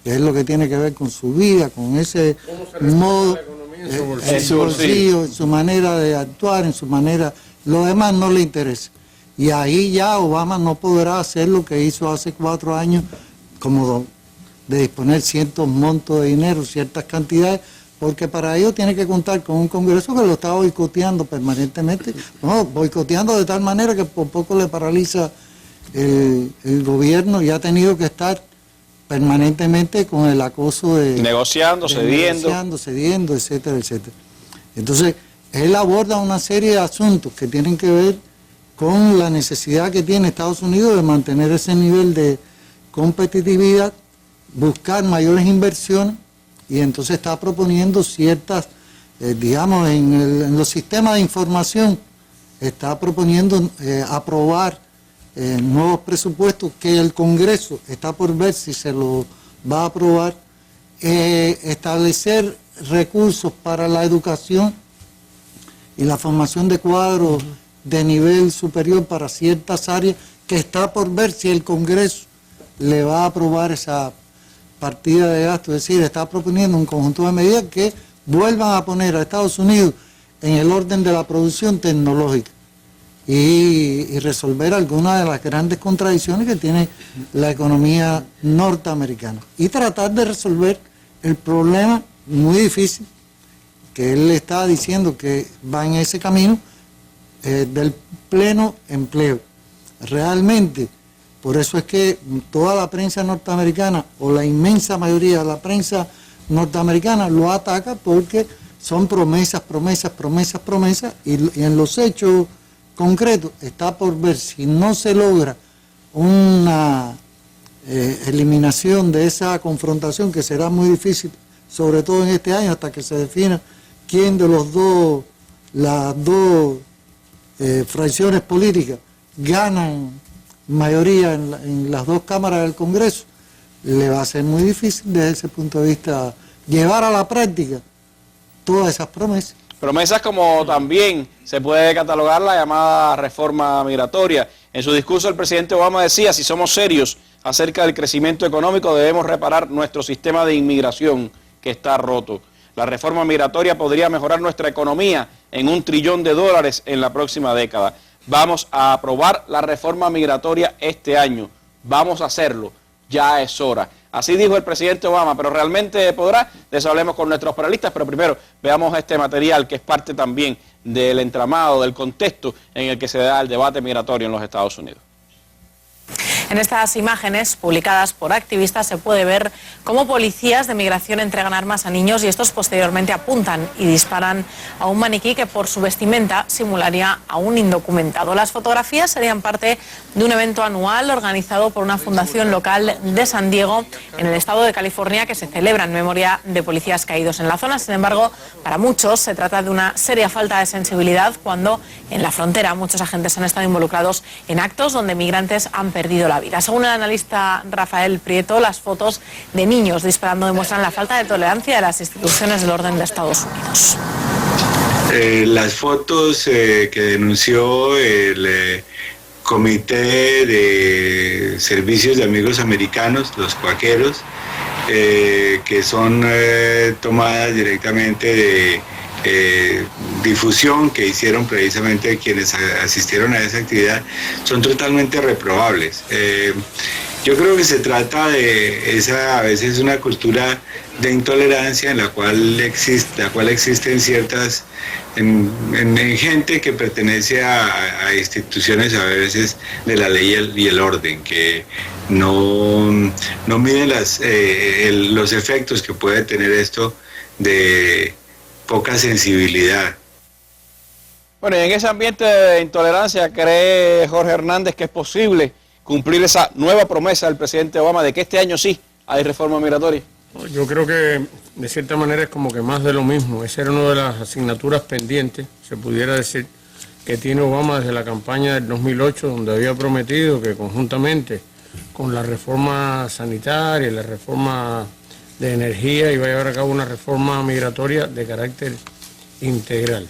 que es lo que tiene que ver con su vida, con ese modo, en su bolsillo, en su manera de actuar, en su manera, lo demás no le interesa. Y ahí ya Obama no podrá hacer lo que hizo hace 4 años, como de disponer ciertos montos de dinero, ciertas cantidades, porque para ello tiene que contar con un Congreso que lo está boicoteando permanentemente, boicoteando de tal manera que por poco le paraliza el gobierno, y ha tenido que estar permanentemente con el acoso de negociando, cediendo, etcétera, etcétera. Entonces, él aborda una serie de asuntos que tienen que ver con la necesidad que tiene Estados Unidos de mantener ese nivel de competitividad, buscar mayores inversiones, y entonces está proponiendo ciertas, digamos, en los sistemas de información, está proponiendo aprobar nuevos presupuestos que el Congreso está por ver si se lo va a aprobar, establecer recursos para la educación y la formación de cuadros de nivel superior para ciertas áreas, que está por ver si el Congreso le va a aprobar esa partida de gasto. Es decir, está proponiendo un conjunto de medidas que vuelvan a poner a Estados Unidos en el orden de la producción tecnológica y resolver algunas de las grandes contradicciones que tiene la economía norteamericana, y tratar de resolver el problema muy difícil que él está diciendo que va en ese camino del pleno empleo. Realmente, por eso es que toda la prensa norteamericana, o la inmensa mayoría de la prensa norteamericana, lo ataca, porque son promesas, y en los hechos concretos está por ver si no se logra una eliminación de esa confrontación, que será muy difícil, sobre todo en este año, hasta que se defina quién de las dos fracciones políticas ganan mayoría en las dos cámaras del Congreso. Le va a ser muy difícil desde ese punto de vista llevar a la práctica todas esas promesas. Promesas como también se puede catalogar la llamada reforma migratoria. En su discurso el presidente Obama decía: si somos serios acerca del crecimiento económico, debemos reparar nuestro sistema de inmigración que está roto. La reforma migratoria podría mejorar nuestra economía en $1 trillón en la próxima década. Vamos a aprobar la reforma migratoria este año. Vamos a hacerlo. ya es hora. Así dijo el presidente Obama, pero realmente podrá. De eso hablemos con nuestros panelistas, pero primero veamos este material que es parte también del entramado, del contexto en el que se da el debate migratorio en los Estados Unidos. En estas imágenes publicadas por activistas se puede ver cómo policías de migración entregan armas a niños y estos posteriormente apuntan y disparan a un maniquí que por su vestimenta simularía a un indocumentado. Las fotografías serían parte de un evento anual organizado por una fundación local de San Diego, en el estado de California, que se celebra en memoria de policías caídos en la zona. Sin embargo, para muchos se trata de una seria falta de sensibilidad cuando en la frontera muchos agentes han estado involucrados en actos donde migrantes han perdido la vida. Según el analista Rafael Prieto, las fotos de niños disparando demuestran la falta de tolerancia de las instituciones del orden de Estados Unidos. Las fotos que denunció el Comité de Servicios de Amigos Americanos, los cuáqueros, que son tomadas directamente de difusión que hicieron precisamente quienes asistieron a esa actividad, son totalmente reprobables. Yo creo que se trata de a veces una cultura de intolerancia en la cual existen ciertas en gente que pertenece a instituciones a veces de la ley y el orden, que no miden los efectos que puede tener esto de poca sensibilidad. Bueno, y en ese ambiente de intolerancia, ¿cree Jorge Hernández que es posible cumplir esa nueva promesa del presidente Obama de que este año sí hay reforma migratoria? Yo creo que de cierta manera es como que más de lo mismo. Esa era una de las asignaturas pendientes, se pudiera decir, que tiene Obama desde la campaña del 2008, donde había prometido que conjuntamente con la reforma sanitaria y la reforma de energía iba a llevar a cabo una reforma migratoria de carácter integral.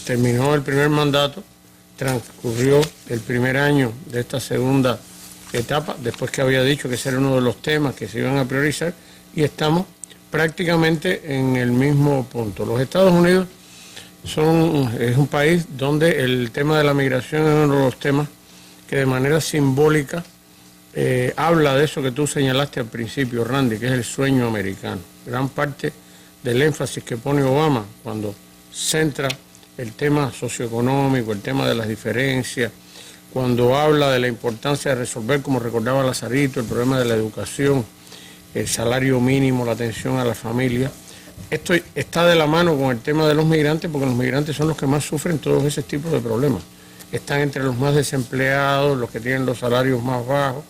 Terminó el primer mandato, transcurrió el primer año de esta segunda etapa, después que había dicho que ese era uno de los temas que se iban a priorizar, y estamos prácticamente en el mismo punto. Los Estados Unidos es un país donde el tema de la migración es uno de los temas que de manera simbólica habla de eso que tú señalaste al principio, Randy, que es el sueño americano. Gran parte del énfasis que pone Obama cuando centra el tema socioeconómico, el tema de las diferencias, cuando habla de la importancia de resolver, como recordaba Lazarito, el problema de la educación, el salario mínimo, la atención a la familia. Esto está de la mano con el tema de los migrantes, porque los migrantes son los que más sufren todos esos tipos de problemas. Están entre los más desempleados, los que tienen los salarios más bajos.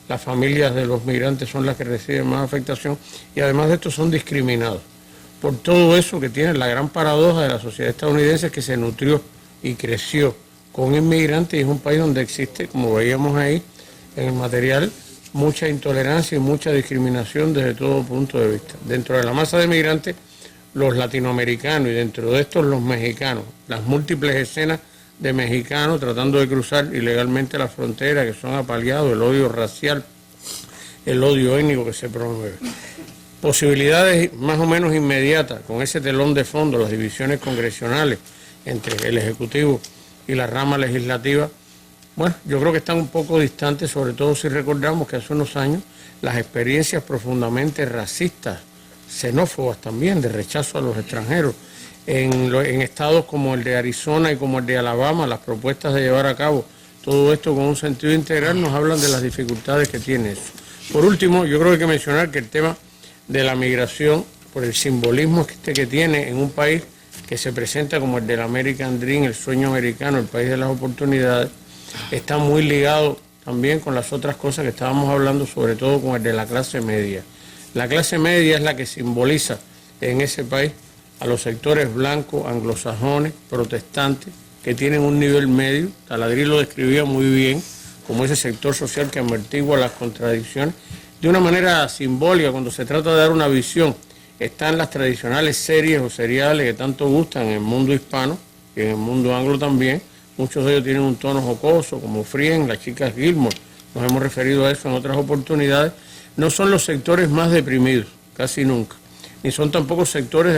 Las familias de los migrantes son las que reciben más afectación y además de esto son discriminados. Por todo eso que tiene la gran paradoja de la sociedad estadounidense, que se nutrió y creció con inmigrantes, y es un país donde existe, como veíamos ahí en el material, mucha intolerancia y mucha discriminación desde todo punto de vista. Dentro de la masa de migrantes, los latinoamericanos, y dentro de estos los mexicanos, las múltiples escenas de mexicanos tratando de cruzar ilegalmente la frontera, que son apaleados, el odio racial, el odio étnico que se promueve. Posibilidades más o menos inmediatas, con ese telón de fondo, las divisiones congresionales entre el Ejecutivo y la rama legislativa, bueno, yo creo que están un poco distantes, sobre todo si recordamos que hace unos años las experiencias profundamente racistas, xenófobas también, de rechazo a los extranjeros, en estados como el de Arizona y como el de Alabama, las propuestas de llevar a cabo todo esto con un sentido integral nos hablan de las dificultades que tiene eso. Por último, yo creo que hay que mencionar que el tema de la migración, por el simbolismo que tiene en un país que se presenta como el del American Dream, el sueño americano, el país de las oportunidades, está muy ligado también con las otras cosas que estábamos hablando, sobre todo con el de la clase media. La clase media es la que simboliza en ese país a los sectores blancos, anglosajones, protestantes, que tienen un nivel medio. Taladrill lo describía muy bien como ese sector social que amortigua las contradicciones. De una manera simbólica, cuando se trata de dar una visión, están las tradicionales series o seriales que tanto gustan en el mundo hispano y en el mundo anglo también. Muchos de ellos tienen un tono jocoso, como Friends, las chicas Gilmore. Nos hemos referido a eso en otras oportunidades. No son los sectores más deprimidos, casi nunca. Ni son tampoco sectores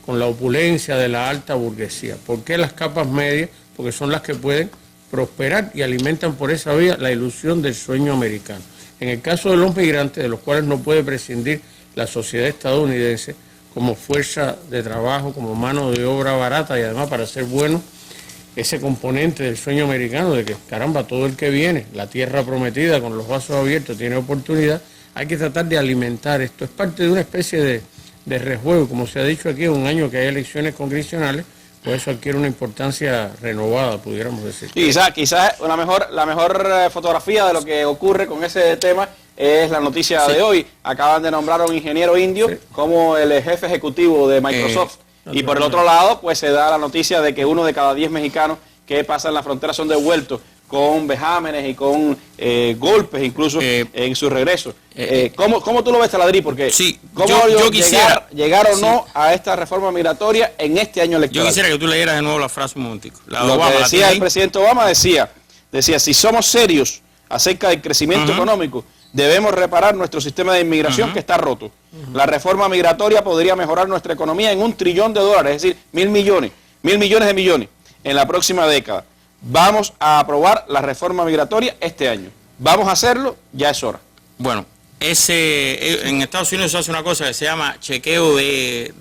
con la opulencia de la alta burguesía. ¿Por qué las capas medias? Porque son las que pueden prosperar y alimentan por esa vía la ilusión del sueño americano. En el caso de los migrantes, de los cuales no puede prescindir la sociedad estadounidense como fuerza de trabajo, como mano de obra barata y además para ser bueno, ese componente del sueño americano de que, caramba, todo el que viene, la tierra prometida con los brazos abiertos tiene oportunidad, hay que tratar de alimentar esto. Es parte de una especie de rejuego, como se ha dicho aquí, en un año que hay elecciones congresionales, pues eso adquiere una importancia renovada, pudiéramos decir. Y quizás la mejor fotografía de lo que ocurre con ese tema es la noticia de hoy. Acaban de nombrar a un ingeniero indio como el jefe ejecutivo de Microsoft. Y por el otro lado, pues se da la noticia de que 1 de cada 10 mexicanos que pasan la frontera son devueltos con vejámenes y con golpes incluso en su regreso. ¿Cómo tú lo ves, Taladrí? Porque ¿cómo yo quisiera llegar o no a esta reforma migratoria en este año electoral? Yo quisiera que tú leyeras de nuevo la frase un momentico. Lo que decía el presidente Obama decía, si somos serios acerca del crecimiento económico, debemos reparar nuestro sistema de inmigración que está roto. La reforma migratoria podría mejorar nuestra economía en $1 trillón, es decir, 1.000 millones de millones en la próxima década. Vamos a aprobar la reforma migratoria este año. Vamos a hacerlo, ya es hora. Bueno, en Estados Unidos se hace una cosa que se llama chequeo ellos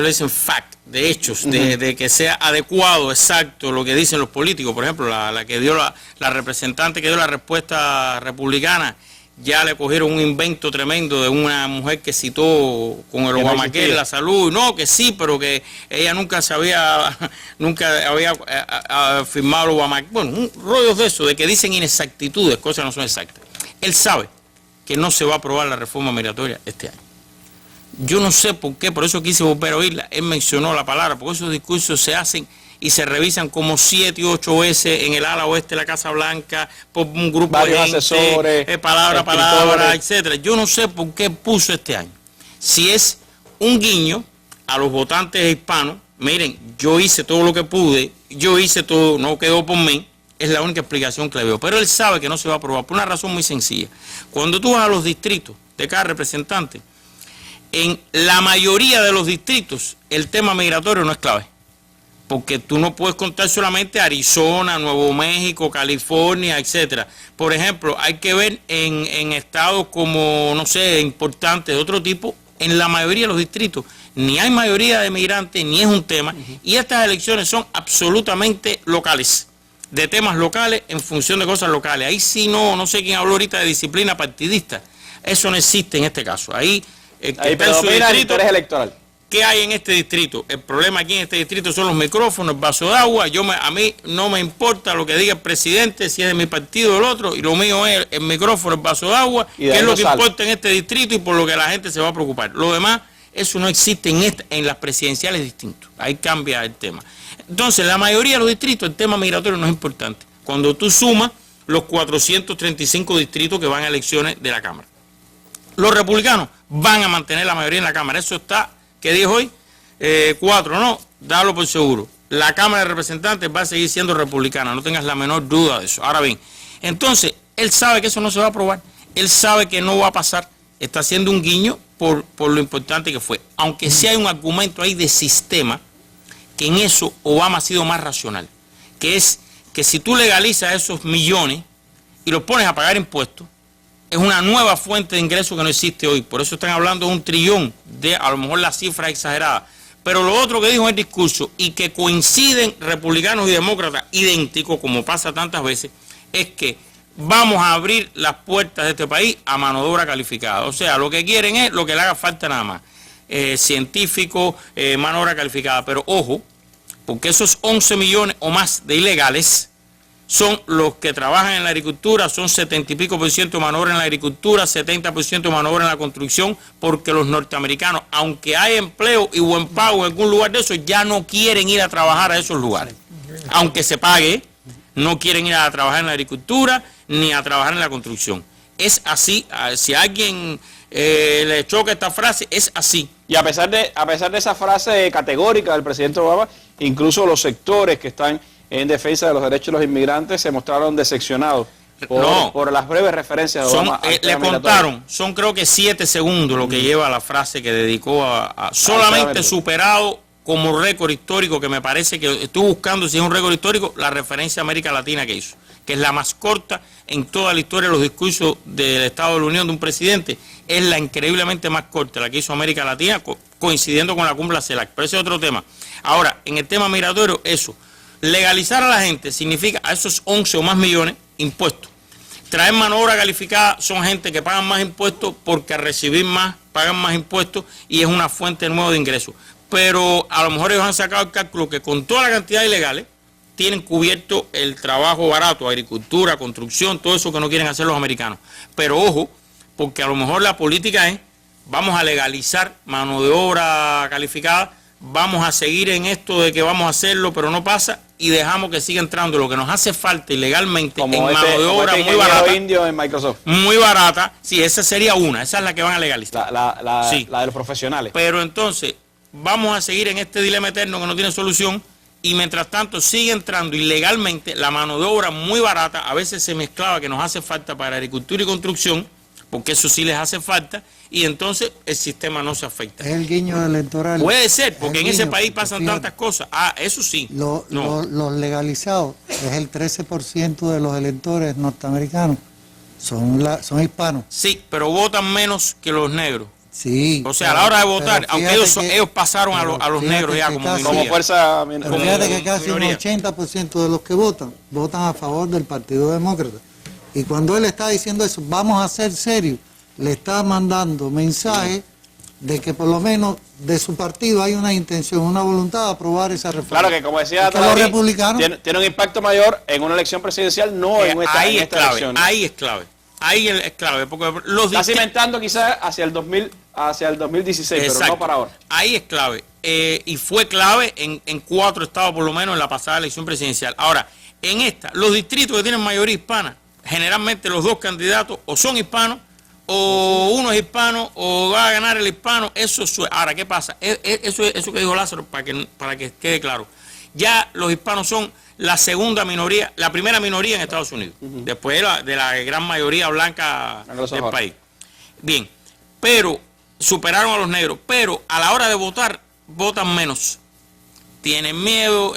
le dicen fact, de hechos, de que sea adecuado, exacto, lo que dicen los políticos. Por ejemplo, la que dio la representante que dio la respuesta republicana, ya le cogieron un invento tremendo de una mujer que citó con el Obamacare la salud, no, que sí, pero que ella nunca había firmado el Obamacare. Bueno, un rollo de eso, de que dicen inexactitudes, cosas no son exactas. Él sabe que no se va a aprobar la reforma migratoria este año. Yo no sé por qué, por eso quise volver a oírla. Él mencionó la palabra, porque esos discursos se hacen y se revisan como 7 y 8 veces en el ala oeste de la Casa Blanca, por un grupo de gente, asesores, palabra, etcétera. Yo no sé por qué puso este año. Si es un guiño a los votantes hispanos, miren, yo hice todo lo que pude, yo hice todo, no quedó por mí, es la única explicación que le veo. Pero él sabe que no se va a aprobar, por una razón muy sencilla. Cuando tú vas a los distritos de cada representante, en la mayoría de los distritos el tema migratorio no es clave. Porque tú no puedes contar solamente Arizona, Nuevo México, California, etcétera. Por ejemplo, hay que ver en estados como, no sé, importantes de otro tipo, en la mayoría de los distritos ni hay mayoría de migrantes, ni es un tema, y estas elecciones son absolutamente locales, de temas locales en función de cosas locales. Ahí sí no sé quién habló ahorita de disciplina partidista. Eso no existe en este caso. Ahí predomina el interés electoral. ¿Qué hay en este distrito? El problema aquí en este distrito son los micrófonos, el vaso de agua. A mí no me importa lo que diga el presidente, si es de mi partido o del otro, y lo mío es el micrófono, el vaso de agua, que es lo que importa en este distrito y por lo que la gente se va a preocupar. Lo demás, eso no existe en las presidenciales distintos. Ahí cambia el tema. Entonces, la mayoría de los distritos, el tema migratorio no es importante. Cuando tú sumas los 435 distritos que van a elecciones de la Cámara. Los republicanos van a mantener la mayoría en la Cámara. Eso está... ¿Qué dijo hoy? 4, no, dalo por seguro. La Cámara de Representantes va a seguir siendo republicana, no tengas la menor duda de eso. Ahora bien, entonces, él sabe que eso no se va a aprobar, él sabe que no va a pasar, está haciendo un guiño por lo importante que fue. Aunque sí hay un argumento ahí de sistema, que en eso Obama ha sido más racional, que es que si tú legalizas esos millones y los pones a pagar impuestos, es una nueva fuente de ingresos que no existe hoy. Por eso están hablando de $1 trillón, a lo mejor la cifra es exagerada. Pero lo otro que dijo en el discurso, y que coinciden republicanos y demócratas idénticos, como pasa tantas veces, es que vamos a abrir las puertas de este país a mano de obra calificada. O sea, lo que quieren es lo que le haga falta nada más. Científicos, mano de obra calificada. Pero ojo, porque esos 11 millones o más de ilegales son los que trabajan en la agricultura, son 70 y pico % de mano de obra en la agricultura, 70% de mano de obra en la construcción, porque los norteamericanos, aunque hay empleo y buen pago en algún lugar de esos, ya no quieren ir a trabajar a esos lugares. Aunque se pague, no quieren ir a trabajar en la agricultura ni a trabajar en la construcción. Es así, si a alguien le choca esta frase, es así. Y a pesar de esa frase categórica del presidente Obama, incluso los sectores que están en defensa de los derechos de los inmigrantes se mostraron decepcionados por las breves referencias de Obama. Le contaron, son creo que 7 segundos lo que lleva la frase que dedicó solamente superado como récord histórico, que me parece que estuve buscando si es un récord histórico, la referencia a América Latina que hizo. que es la más corta en toda la historia de los discursos del Estado de la Unión de un presidente, es la increíblemente más corta, la que hizo América Latina, coincidiendo con la cumbre de la CELAC. Pero ese es otro tema. Ahora, en el tema migratorio, eso, legalizar a la gente significa a esos 11 o más millones impuestos. Traer mano de obra calificada son gente que pagan más impuestos porque al recibir más pagan más impuestos y es una fuente nueva de ingresos. Pero a lo mejor ellos han sacado el cálculo que con toda la cantidad de ilegales tienen cubierto el trabajo barato, agricultura, construcción, todo eso que no quieren hacer los americanos. Pero ojo, porque a lo mejor la política es, vamos a legalizar mano de obra calificada, vamos a seguir en esto de que vamos a hacerlo, pero no pasa, y dejamos que siga entrando lo que nos hace falta ilegalmente como en mano de obra muy barata. Indio en Microsoft. Muy barata, sí, esa sería una, esa es la que van a legalizar. Sí. La de los profesionales. Pero entonces, vamos a seguir en este dilema eterno que no tiene solución, y mientras tanto sigue entrando ilegalmente la mano de obra muy barata, a veces se mezclaba que nos hace falta para agricultura y construcción, porque eso sí les hace falta, y entonces el sistema no se afecta. Es el guiño electoral. Puede ser, porque en ese país pasan tantas cosas. Ah, eso sí. Los legalizados es el 13% de los electores norteamericanos. Son hispanos. Sí, pero votan menos que los negros. Sí. O sea, a la hora de votar, aunque ellos pasaron a los negros ya como fuerza. Fíjate que casi un 80% de los que votan a favor del Partido Demócrata. Y cuando él está diciendo eso, vamos a ser serios, le está mandando mensaje de que por lo menos de su partido hay una intención, una voluntad de aprobar esa reforma. Claro que como decía los republicanos tiene un impacto mayor en una elección presidencial, no en esta elección. Ahí es clave. Ahí es clave, porque está cimentando quizás hacia el 2016, exacto, pero no para ahora. Ahí es clave, y fue clave en 4 estados por lo menos en la pasada elección presidencial. Ahora, en esta, los distritos que tienen mayoría hispana, generalmente los dos candidatos o son hispanos, o uno es hispano, o va a ganar el hispano, eso es. Ahora, ¿qué pasa? Eso que dijo Lázaro, para que quede claro, ya los hispanos son la segunda minoría, la primera minoría en Estados Unidos, después de la gran mayoría blanca del país. Bien, pero superaron a los negros, pero a la hora de votar, votan menos. Tienen miedo,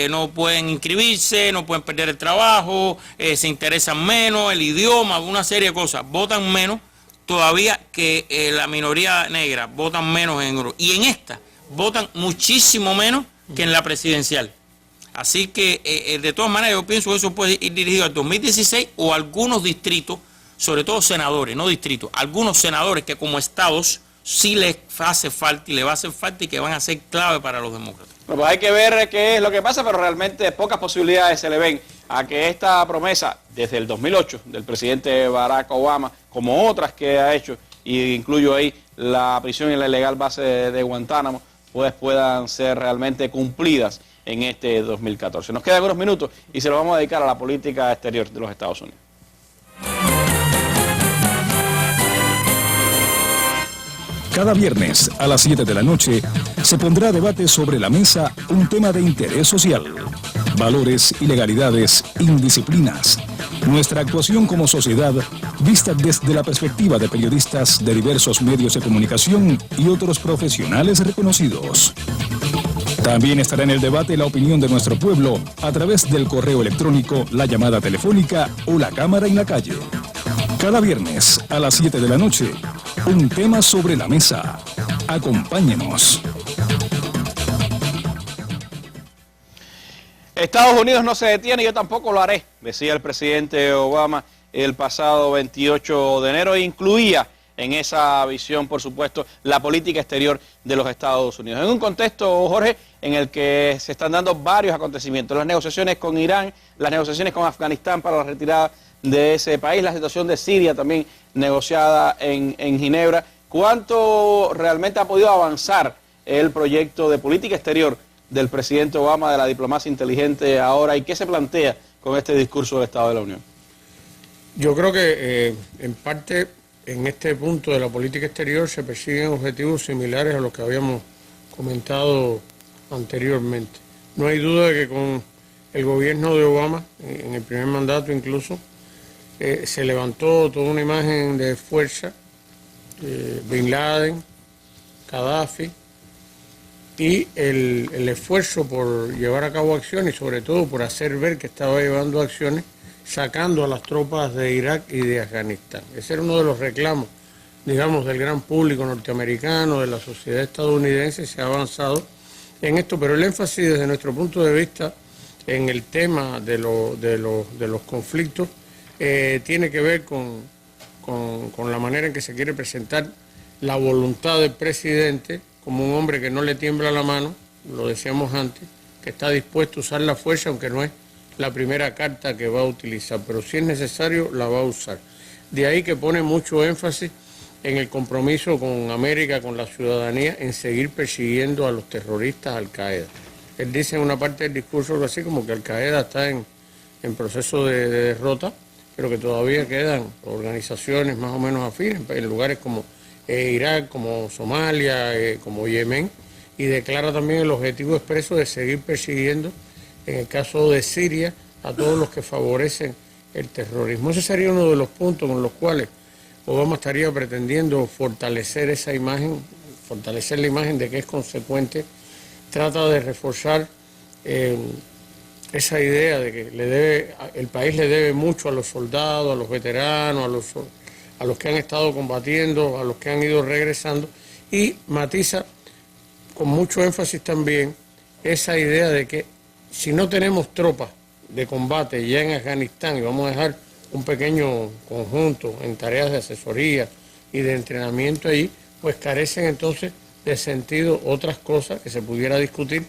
no pueden inscribirse, no pueden perder el trabajo, se interesan menos, el idioma, una serie de cosas. Votan menos todavía que la minoría negra, votan menos en Europa. Y en esta, votan muchísimo menos que en la presidencial. Así que, de todas maneras, yo pienso que eso puede ir dirigido al 2016 o a algunos distritos, sobre todo senadores, no distritos, algunos senadores que como estados sí les hace falta y le va a hacer falta y que van a ser clave para los demócratas. Bueno, pues hay que ver qué es lo que pasa, pero realmente pocas posibilidades se le ven a que esta promesa desde el 2008 del presidente Barack Obama, como otras que ha hecho, y incluyo ahí la prisión en la ilegal base de Guantánamo, pues puedan ser realmente cumplidas en este 2014. Nos quedan unos minutos y se lo vamos a dedicar a la política exterior de los Estados Unidos. Cada viernes a las 7 de la noche se pondrá a debate sobre la mesa un tema de interés social. Valores, ilegalidades, indisciplinas. Nuestra actuación como sociedad vista desde la perspectiva de periodistas de diversos medios de comunicación y otros profesionales reconocidos. También estará en el debate la opinión de nuestro pueblo a través del correo electrónico, la llamada telefónica o la cámara en la calle. Cada viernes a las 7 de la noche, un tema sobre la mesa. Acompáñenos. Estados Unidos no se detiene, yo tampoco lo haré, decía el presidente Obama el pasado 28 de enero, e incluía en esa visión, por supuesto, la política exterior de los Estados Unidos. En un contexto, Jorge, en el que se están dando varios acontecimientos, las negociaciones con Irán, las negociaciones con Afganistán para la retirada de ese país, la situación de Siria también negociada en Ginebra. ¿Cuánto realmente ha podido avanzar el proyecto de política exterior del presidente Obama, de la diplomacia inteligente ahora, y qué se plantea con este discurso del Estado de la Unión? Yo creo que en parte en este punto de la política exterior se persiguen objetivos similares a los que habíamos comentado anteriormente. No hay duda de que con el gobierno de Obama, en el primer mandato incluso, se levantó toda una imagen de fuerza, Bin Laden, Gaddafi, y el esfuerzo por llevar a cabo acciones y sobre todo por hacer ver que estaba llevando acciones sacando a las tropas de Irak y de Afganistán. Ese era uno de los reclamos, digamos, del gran público norteamericano, de la sociedad estadounidense. Se ha avanzado en esto, pero el énfasis desde nuestro punto de vista en el tema de los conflictos tiene que ver con la manera en que se quiere presentar la voluntad del presidente como un hombre que no le tiembla la mano, lo decíamos antes, que está dispuesto a usar la fuerza, aunque no es la primera carta que va a utilizar, pero si es necesario la va a usar. De ahí que pone mucho énfasis en el compromiso con América, con la ciudadanía, en seguir persiguiendo a los terroristas Al-Qaeda. Él dice en una parte del discurso algo así como que Al-Qaeda está en proceso de derrota, pero que todavía quedan organizaciones más o menos afines en lugares como Irak, como Somalia, como Yemen, y declara también el objetivo expreso de seguir persiguiendo, en el caso de Siria, a todos los que favorecen el terrorismo. Ese sería uno de los puntos con los cuales Obama estaría pretendiendo fortalecer esa imagen, fortalecer la imagen de que es consecuente. Trata de reforzar esa idea de que el país le debe mucho a los soldados, a los veteranos, a los que han estado combatiendo, a los que han ido regresando, y matiza con mucho énfasis también esa idea de que si no tenemos tropas de combate ya en Afganistán y vamos a dejar un pequeño conjunto en tareas de asesoría y de entrenamiento allí, pues carecen entonces de sentido otras cosas que se pudiera discutir,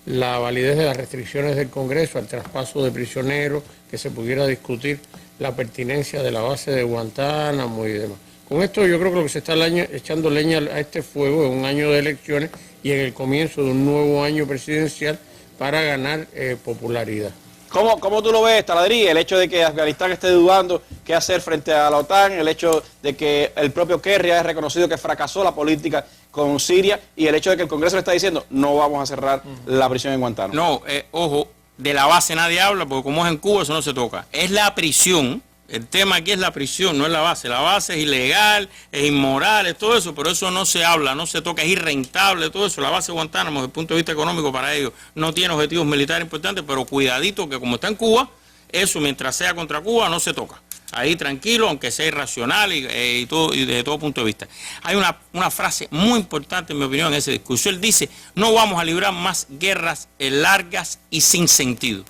la validez de las restricciones del Congreso al traspaso de prisioneros, que se pudiera discutir la pertinencia de la base de Guantánamo y demás. Con esto yo creo que lo que se está echando leña a este fuego es un año de elecciones y en el comienzo de un nuevo año presidencial para ganar popularidad. ¿Cómo tú lo ves, Taladrí? El hecho de que Afganistán esté dudando qué hacer frente a la OTAN, el hecho de que el propio Kerry ha reconocido que fracasó la política con Siria y el hecho de que el Congreso le está diciendo no vamos a cerrar la prisión en Guantánamo. No, ojo, de la base nadie habla porque como es en Cuba eso no se toca. Es la prisión. El tema aquí es la prisión, no es la base. La base es ilegal, es inmoral, es todo eso, pero eso no se habla, no se toca, es irrentable todo eso. La base de Guantánamo, desde el punto de vista económico para ellos, no tiene objetivos militares importantes, pero cuidadito que como está en Cuba, eso mientras sea contra Cuba no se toca. Ahí tranquilo, aunque sea irracional y desde todo punto de vista. Hay una frase muy importante, en mi opinión, en ese discurso. Él dice, no vamos a librar más guerras largas y sin sentido.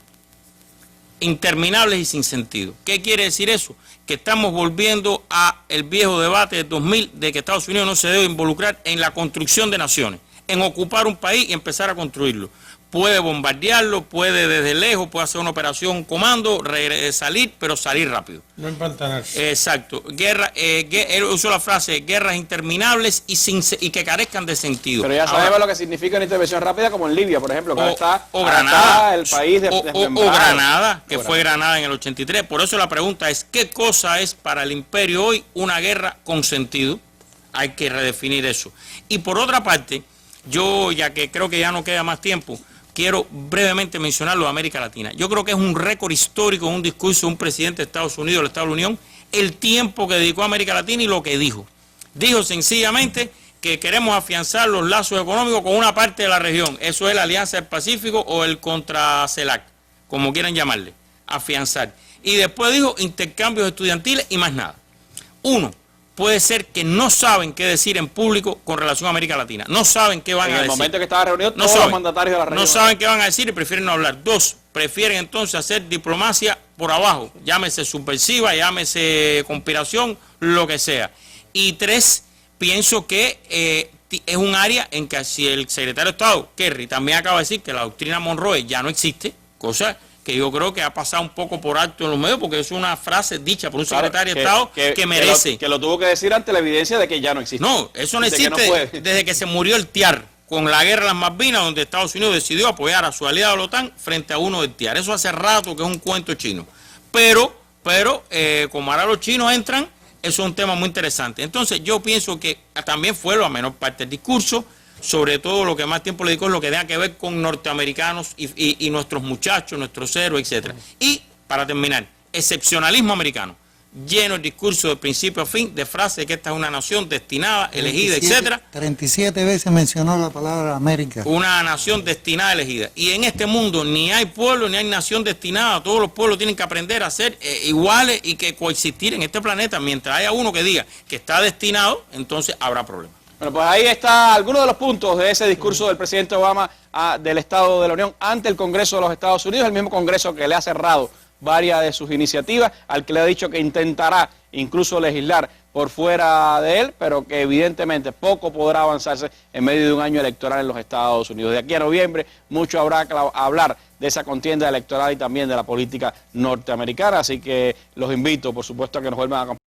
Interminables y sin sentido. ¿Qué quiere decir eso? Que estamos volviendo a el viejo debate de 2000 de que Estados Unidos no se debe involucrar en la construcción de naciones, en ocupar un país y empezar a construirlo. Puede bombardearlo, puede desde lejos, puede hacer una operación comando, salir, pero salir rápido. No empantanarse. Exacto. Él usó la frase guerras interminables y que carezcan de sentido. Pero ya sabemos lo que significa una intervención rápida como en Libia, por ejemplo, que o Granada, el país o Granada, que fue Granada en el 83. Por eso la pregunta es, ¿qué cosa es para el imperio hoy una guerra con sentido? Hay que redefinir eso. Y por otra parte, yo, ya que creo que ya no queda más tiempo, quiero brevemente mencionar lo de América Latina. Yo creo que es un récord histórico en un discurso de un presidente de Estados Unidos, del Estado de la Unión, el tiempo que dedicó a América Latina y lo que dijo. Dijo sencillamente que queremos afianzar los lazos económicos con una parte de la región. Eso es la Alianza del Pacífico o el contra CELAC, como quieran llamarle, afianzar. Y después dijo intercambios estudiantiles y más nada. Uno, puede ser que no saben qué decir en público con relación a América Latina. No saben qué van a decir. En el momento que estaba reunido todos los mandatarios de la región. No saben qué van a decir y prefieren no hablar. Dos, prefieren entonces hacer diplomacia por abajo. Llámese subversiva, llámese conspiración, lo que sea. Y tres, pienso que es un área en que si el secretario de Estado, Kerry, también acaba de decir que la doctrina Monroe ya no existe, cosa que yo creo que ha pasado un poco por alto en los medios, porque es una frase dicha por un secretario de Estado que merece. Que lo tuvo que decir ante la evidencia de que ya no existe. No, eso no existe desde que se murió el TIAR, con la guerra de las Malvinas, donde Estados Unidos decidió apoyar a su aliado la OTAN frente a uno del TIAR. Eso hace rato que es un cuento chino. Pero como ahora los chinos entran, eso es un tema muy interesante. Entonces yo pienso que también fue la menor parte del discurso. Sobre todo lo que más tiempo le dedicó es lo que tenga que ver con norteamericanos y nuestros muchachos, nuestros héroes, etc. Y, para terminar, excepcionalismo americano. lleno el discurso de principio a fin de frases de que esta es una nación destinada, elegida, etcétera. 37 veces mencionó la palabra América. Una nación destinada, elegida. Y en este mundo ni hay pueblo ni hay nación destinada. Todos los pueblos tienen que aprender a ser iguales y que coexistir en este planeta. Mientras haya uno que diga que está destinado, entonces habrá problemas. Bueno, pues ahí está algunos de los puntos de ese discurso del presidente Obama del Estado de la Unión ante el Congreso de los Estados Unidos, el mismo Congreso que le ha cerrado varias de sus iniciativas, al que le ha dicho que intentará incluso legislar por fuera de él, pero que evidentemente poco podrá avanzarse en medio de un año electoral en los Estados Unidos. De aquí a noviembre mucho habrá que hablar de esa contienda electoral y también de la política norteamericana, así que los invito, por supuesto, a que nos vuelvan a acompañar.